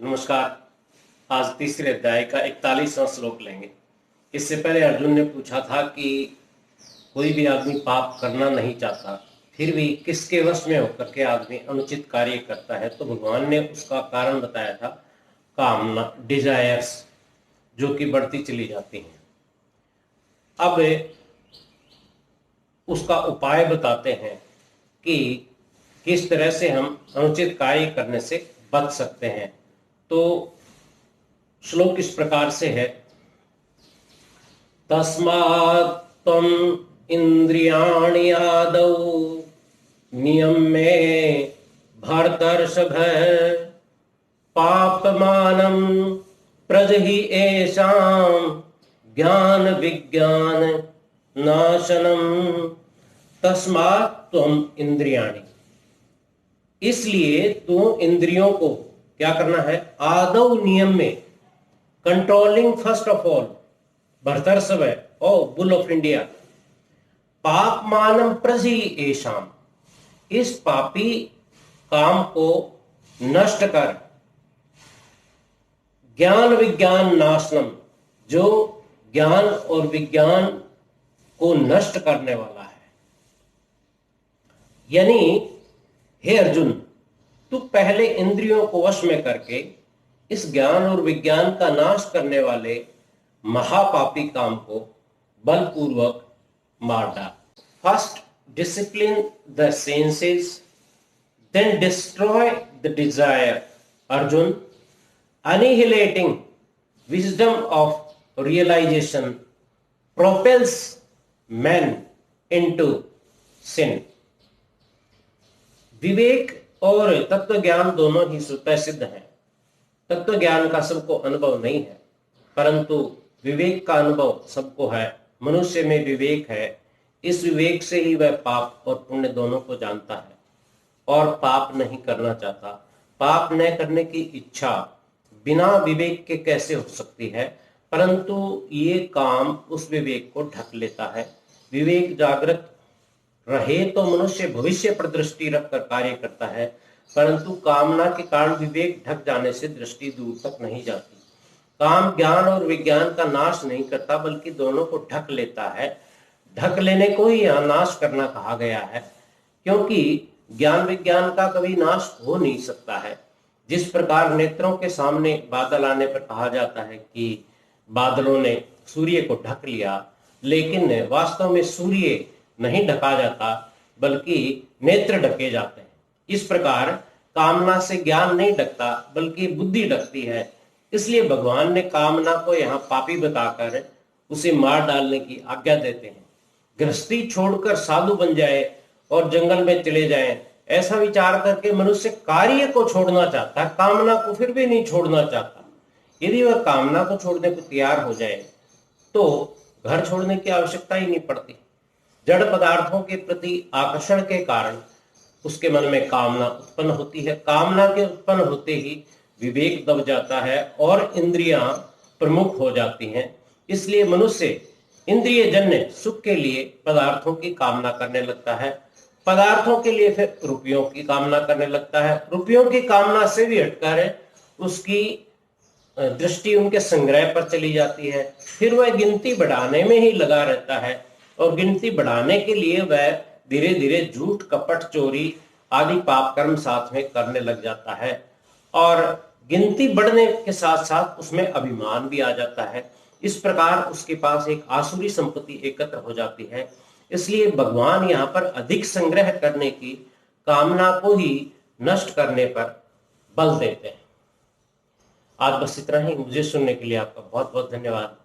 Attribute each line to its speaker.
Speaker 1: नमस्कार। आज तीसरे अध्याय का 41वां श्लोक लेंगे। इससे पहले अर्जुन ने पूछा था कि कोई भी आदमी पाप करना नहीं चाहता, फिर भी किसके वश में होकर के आदमी अनुचित कार्य करता है। तो भगवान ने उसका कारण बताया था, कामना, डिजायर्स, जो कि बढ़ती चली जाती हैं। अब उसका उपाय बताते हैं कि किस तरह से हम अनुचित कार्य करने से बच सकते हैं। तो श्लोक इस प्रकार से है, तस्मात् त्वम् इंद्रियाणि आदौ नियम्य भरतर्षभ, पापमानं प्रजहि येषां ज्ञान विज्ञान नाशनम। तस्मात् त्वम् इंद्रियाणि, इसलिए तू इंद्रियों को क्या करना है, आदौ नियम में, कंट्रोलिंग फर्स्ट ऑफ ऑल, भरतर्षभ ओ बुल ऑफ इंडिया, पापमानम प्रजि येषाम, इस पापी काम को नष्ट कर, ज्ञान विज्ञान नाशनम, जो ज्ञान और विज्ञान को नष्ट करने वाला है। यानी हे अर्जुन, तू पहले इंद्रियों को वश में करके इस ज्ञान और विज्ञान का नाश करने वाले महापापी काम को बलपूर्वक मार डाल। First discipline the senses, then destroy the desire. Arjun, annihilating wisdom of realization propels men into sin। विवेक और तत्व ज्ञान दोनों ही स्वतः सिद्ध हैं। तत्व ज्ञान का सबको अनुभव नहीं है, परंतु विवेक का अनुभव सबको है। मनुष्य में विवेक है, इस विवेक से ही वह पाप और पुण्य दोनों को जानता है और पाप नहीं करना चाहता। पाप न करने की इच्छा बिना विवेक के कैसे हो सकती है, परंतु ये काम उस विवेक को ढक लेता है। विवेक जागृत रहे तो मनुष्य भविष्य पर दृष्टि रखकर कार्य करता है, परंतु कामना के कारण विवेक ढक जाने से दृष्टि दूर तक नहीं जाती। काम ज्ञान और विज्ञान का नाश नहीं करता, बल्कि दोनों को ढक लेता है। ढक लेने को ही यहाँ नाश करना कहा गया है, क्योंकि ज्ञान विज्ञान का कभी नाश हो नहीं सकता है। जिस प्रकार नेत्रों के सामने बादल आने पर कहा जाता है कि बादलों ने सूर्य को ढक लिया, लेकिन वास्तव में सूर्य नहीं ढका जाता, बल्कि नेत्र ढके जाते हैं। इस प्रकार कामना से ज्ञान नहीं ढकता, बल्कि बुद्धि ढकती है। इसलिए भगवान ने कामना को यहाँ पापी बताकर उसे मार डालने की आज्ञा देते हैं। गृहस्थी छोड़कर साधु बन जाए और जंगल में चले जाए, ऐसा विचार करके मनुष्य कार्य को छोड़ना चाहता है, कामना को फिर भी नहीं छोड़ना चाहता। यदि वह कामना को छोड़ने को तैयार हो जाए तो घर छोड़ने की आवश्यकता ही नहीं पड़ती। जड़ पदार्थों के प्रति आकर्षण के कारण उसके मन में कामना उत्पन्न होती है। कामना के उत्पन्न होते ही विवेक दब जाता है और इंद्रियां प्रमुख हो जाती हैं। इसलिए मनुष्य इंद्रिय जन्य सुख के लिए पदार्थों की कामना करने लगता है, पदार्थों के लिए फिर रुपयों की कामना करने लगता है। रुपयों की कामना से भी हटकर उसकी दृष्टि उनके संग्रह पर चली जाती है। फिर वह गिनती बढ़ाने में ही लगा रहता है और गिनती बढ़ाने के लिए वह धीरे धीरे झूठ, कपट, चोरी आदि पाप कर्म साथ में करने लग जाता है। और गिनती बढ़ने के साथ साथ उसमें अभिमान भी आ जाता है। इस प्रकार उसके पास एक आसुरी संपत्ति एकत्र हो जाती है। इसलिए भगवान यहाँ पर अधिक संग्रह करने की कामना को ही नष्ट करने पर बल देते हैं। आज बस इतना ही। मुझे सुनने के लिए आपका बहुत बहुत धन्यवाद।